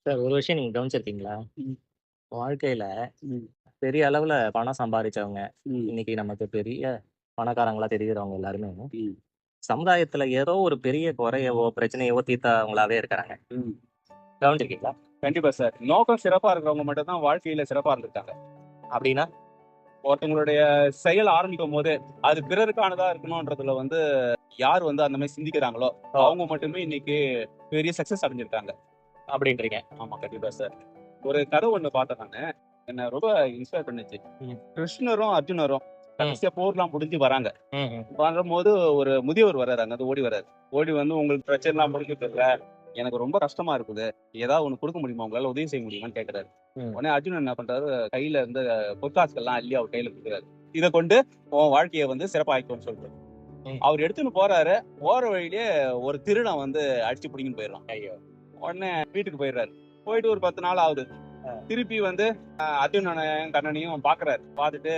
Sir ஒரு விஷயம் நீங்க கவனிச்சிருக்கீங்களா? ம். வாழ்க்கையில ம். பெரிய அளவுல பணம் சம்பாரிச்சவங்க, ம். இன்னைக்கு நமக்கு பெரிய பணக்காரங்களா தெரியிறவங்க எல்லாருமே, ம். சமுதாயத்துல ஏதோ ஒரு பெரிய குறையவோ, பிரச்சனையவோ தீர்த்தவங்களாவே இருக்காங்க. ம். கவனிச்சிருக்கீங்களா? கண்டிப்பா சார். நோக்கம் சிறப்பா இருக்கிறவங்க மட்டும் தான் வாழ்க்கையில சிறப்பா இருந்திருக்காங்க. அப்படின்னா? ஒருத்தவங்களுடைய செயல் ஆரம்பிக்கும்போது, அது பிறருக்கானதா இருக்கணும்ன்றதுல யார் அந்த மாரி சிந்திக்கிறாங்களோ, ஓ! அவங்க மட்டுமே இன்னைக்கு பெரிய சக்சஸ் அடைஞ்சிருக்காங்க. அப்படின்றீங்க. ஆமா, கண்டிப்பா சார். ஒரு கதை ஒண்ணு பார்த்தேன் நானு. என்ன ரொம்ப இன்ஸ்பயர் பண்ணுச்சு. ம். கிருஷ்ணரும், அர்ஜுனரும் ம். கடைசியா போர்லாம் முடிஞ்சு வராங்க. ம். வரும்போது ஒரு முதியவர் வராரு. அங்கருந்து ஓடி வராரு. ஓடி வந்து உங்களுக்கு பிரச்சனைலாம் முடிஞ்சதில்ல. எனக்கு ரொம்ப கஷ்டமா இருக்குது. ஏதாவது ஒண்ணு குடுக்க முடியுமா? உங்களால உதவி செய்ய முடியுமான்னு கேட்கிறாரு. ம். உடனே அர்ஜுனன் என்ன பண்றாரு, கையில இருந்து பொற்காசுகள்லாம் அள்ளி அவர் கையில குடுக்குறாரு. இத கொண்டு உன் வாழ்க்கைய சிறப்பாக்கிக்கோன்னு சொல்றாரு. ம். அவர் எடுத்துன்னு போறாரு. போற வழியிலேயே ஒரு திருடன் அடிச்சு புடிங்கின்னு போயிடுறான். ஐயோ! உடனே வீட்டுக்கு போயிடுறாரு. போயிட்டு ஒரு 10 நாள் ஆகுது. திருப்பி அர்ஜுனனையும் கண்ணனையும் பாக்குறாரு. பாத்துட்டு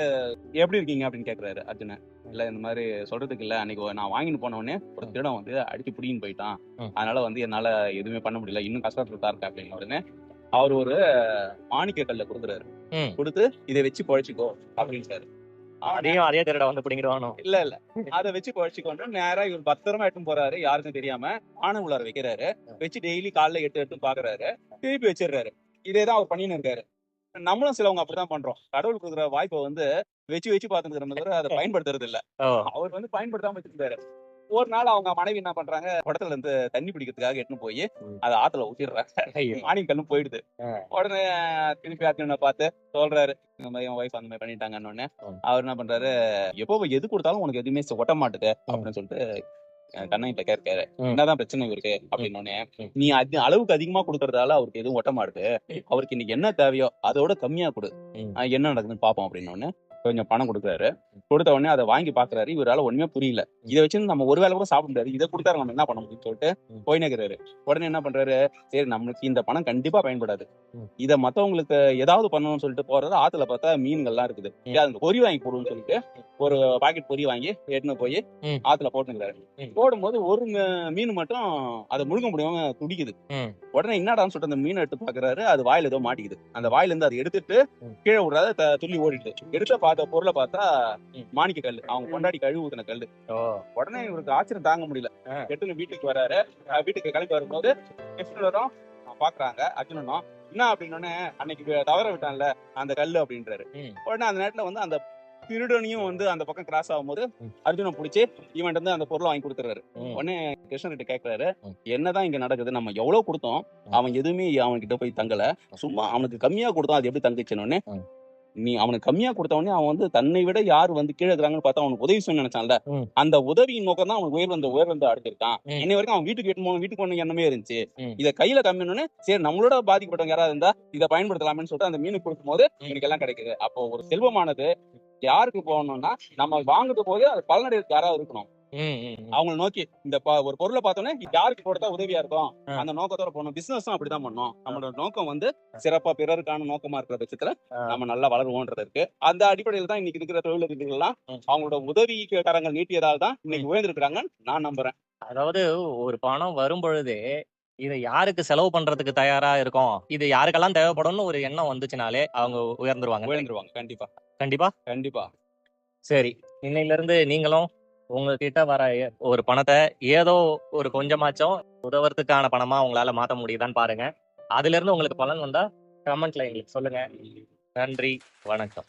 எப்படி இருக்கீங்க அப்படின்னு கேக்குறாரு அர்ஜுனன். இல்ல இந்த மாதிரி சொல்றதுக்கு இல்ல. அன்னைக்கு நான் வாங்கிட்டு போன உடனே ஒரு திருடன் அடிச்சு புடிங்கின்னு போயிட்டான். ம். அதனால என்னால எதுவுமே பண்ண முடியல. இன்னும் கஷ்டத்துல தான் இருக்கேன் அப்படின்னு உடனே அவர் ஒரு மாணிக்க கல்ல குடுக்குறாரு. ம். குடுத்து இதை வச்சு பொழைச்சுக்கோ அப்படின்ட்டாரு. அவனே அதையும் அதே திருட வந்து பிடிங்கிடுவானோ? இல்ல இல்ல அத வச்சு பொழைச்சுக்கோன்னு நேரா இவர் பத்திரமா எடுத்துன்னு போறாரு. யாருக்கும் தெரியாம ஆன உள்ளார வைக்கிறாரு. வச்சு டெய்லி காலைல எடுத்து எடுத்து பாக்குறாரு. திருப்பி வச்சிடுறாரு. இதேதான் அவர் பண்ணின்னு இருக்காரு. நம்மளும் சிலவங்க அப்படிதான் பண்றோம். கடவுள் குடுக்குற வாய்ப்ப வச்சு வச்சு பாத்துட்டு இருக்கிறோமே தவிர அத பயன்படுத்துறது இல்ல. ஓ! அவர் பயன்படுத்தாம வச்சிருந்தாரு. ஒரு நாள் அவங்க மனைவி என்ன பண்றாங்க, குடத்துல இருந்து தண்ணி பிடிக்கிறதுக்காக எடுத்துன்னு போய் ம். அத ஆத்துல ஊத்திடுறாங்க. ஐயோ! மாணிக்க கல்லும் போயிடுது. ஆ. உடனே திருப்பி அர்ஜுனனை பார்த்து சொல்றாரு, இந்த மாதிரி என் ஒய்ஃப் அந்த மாதிரி பண்ணிட்டாங்கன்னு உடனே ம். அவர் என்ன பண்றாரு, எப்போ எது கொடுத்தாலும் உனக்கு எதுவுமே ஒட்ட மாட்டுது ம். அப்படின்னு சொல்லிட்டு கண்ணகிட்ட கேட்கிறாரு. ம். என்னதான் பிரச்சனை இருக்கு ம். அப்படின்னு உடனே ம். நீ அளவுக்கு அதிகமா கொடுக்கறதால அவருக்கு எதுவும் ஒட்ட மாட்டுது. அவருக்கு இன்னைக்கு என்ன தேவையோ அதோட கம்மியா கொடு. ம். என்ன நடக்குதுன்னு பார்ப்போம் அப்படின்னு உடனே கொஞ்சம் பணம் கொடுக்குறாரு. கொடுத்த உடனே அதை வாங்கி பாக்குறாரு. இவரால ஒண்ணுமே புரியல. ம். இதை வச்சு நம்ம ஒரு வேளை கூட சாப்பிட முடியாது. இதை கொடுத்தாரு நம்ம என்ன பண்ண முடியும்னு சொல்லிட்டு ம். போயினேக்கிறாரு. உடனே என்ன பண்றாரு, சரி நம்மளுக்கு இந்த பணம் கண்டிப்பா பயன்படாது. ம். இத மத்தவங்களுக்கு ஏதாவது பண்ணணும்னு சொல்லிட்டு போறது. ஆத்துல பார்த்தா மீன்கள்லாம் இருக்குது. ம். ஏன் அந்த பொறி வாங்கி போடுவோம்னு சொல்லிட்டு ஒரு பாக்கெட் பொறி வாங்கி எடுத்துன்னு போய் ம். ஆத்துல போட்டுக்கிறாரு. ம். போடும்போது ஒரு மீன் மட்டும் அதை முழுங்க முடியாம துடிக்குது. ம். உடனே என்னடான்னு சொல்லிட்டு அந்த மீனை எடுத்து பாக்குறாரு. அது வாயில ஏதோ மாட்டிக்குது. அந்த வாயில இருந்து அதை எடுத்துட்டு ம். கீழே விடாத துள்ளி ஓடிடுது. எடுத்து பார்த்த பொருளை பார்த்தா ம். மாணிக்க கல்லு. அவங்க கொண்டாடி கழுவி ஊத்தின கல்லு. ஓ! உடனே இவருக்கு ஆச்சரியம் தாங்க முடியல. ஆ. எடுத்துன்னு வீட்டுக்கு வராரு. வீட்டுக்கு கிளம்பி வரும்போது கிருஷ்ணரும் பாக்குறாங்க அர்ஜுனனும். என்ன அப்படின்னு அன்னைக்கு தவற விட்டான்ல அந்த கல்லு அப்படின்றாரு. ம். உடனே அந்த நேரத்துல அந்த திருடனையும் அந்த பக்கம் கிராஸ் ஆகும்போது ம். அர்ஜுனன் பிடிச்சி இவன் அந்த பொருளை வாங்கி கொடுத்துறாரு. ம். உடனே கிருஷ்ணன் கிட்ட கேட்கிறாரு, ம். என்னதான் இங்க நடக்குது? நம்ம எவ்வளவு கொடுத்தோம், ம். அவன் எதுவுமே அவன்கிட்ட போய் தங்கல. சும்மா அவனுக்கு கம்மியா கொடுத்தோம், அது எப்படி தங்குச்சுன்னு. ம். நீ அவனுக்கு கம்மியா கொடுத்த உடனே அவன் தன்னை விட யார் கீழே இருக்கிறாங்கன்னு பார்த்தா அவனுக்கு உதவி செய்யணும்னு நினைச்சான்ல. ம். அந்த உதவியின் நோக்கம் தான் அவன் உயர்ந்து அடைஞ்சிருக்கான். ம். இன்னை வரைக்கும் அவன் வீட்டுக்கு ஒண்ணு எண்ணமே இருந்துச்சு. ம். இத கையில கம்மின்னு சரி நம்மளோட பாதிக்கப்பட்டவங்க யாராவது இருந்தா இதை பயன்படுத்தலாம்னு சொல்லிட்டு அந்த மீனுக்கு கொடுக்கும்போது எனக்கு எல்லாம் கிடைக்குது. அப்போ ஒரு செல்வமானது யாருக்கு போகணும்னா நம்ம வாங்குறது போது அது பலனடைறதுக்கு யாராவது இருக்கணும். ம். ம். அவங்களை நோக்கி ஒரு பொருளை பார்த்தோன்னே யாருக்கு கொடுத்தா உதவியா இருக்கும் ஆ. அந்த நோக்கத்தோட போகணும். பிசினஸும் அப்படிதான் பண்ணணும். நம்மளோட நோக்கம் சிறப்பா பிறருக்கான நோக்கமா இருக்கிற பட்சத்துல ஆ. நம்ம நல்லா வளருவோன்றது இருக்கு. அந்த அடிப்படையில் தான் இன்னைக்கு இருக்கிற தொழிலதிபர்கள் எல்லாம் ம். அவங்களோட உதவி கரங்கள் நீட்டியதால் தான் இன்னைக்கு உயர்ந்திருக்கிறாங்கன்னு நான் நம்புறேன். அதாவது ஒரு பணம் வரும்பொழுதே, இத யாருக்கு செலவு பண்றதுக்கு தயாரா இருக்கோம்? இது யாருக்கெல்லாம் தேவைப்படும்னு ஒரு எண்ணம் வந்துச்சுனாலே, அவங்க உயர்ந்துருவாங்க. உயர்ந்துருவாங்க. கண்டிப்பா கண்டிப்பா? கண்டிப்பா. சரி. இன்னையிலிருந்து நீங்களும் உங்ககிட்ட வர ஒரு பணத்த ஏதோ ஒரு கொஞ்சமாச்சும் உதவுறதுக்கான பணமா உங்களால மாத்த முடியுதான்னு பாருங்க. அதிலிருந்து உங்களுக்கு பலன் வந்தா கமெண்ட்ல எங்களுக்கு சொல்லுங்க. நன்றி. வணக்கம்.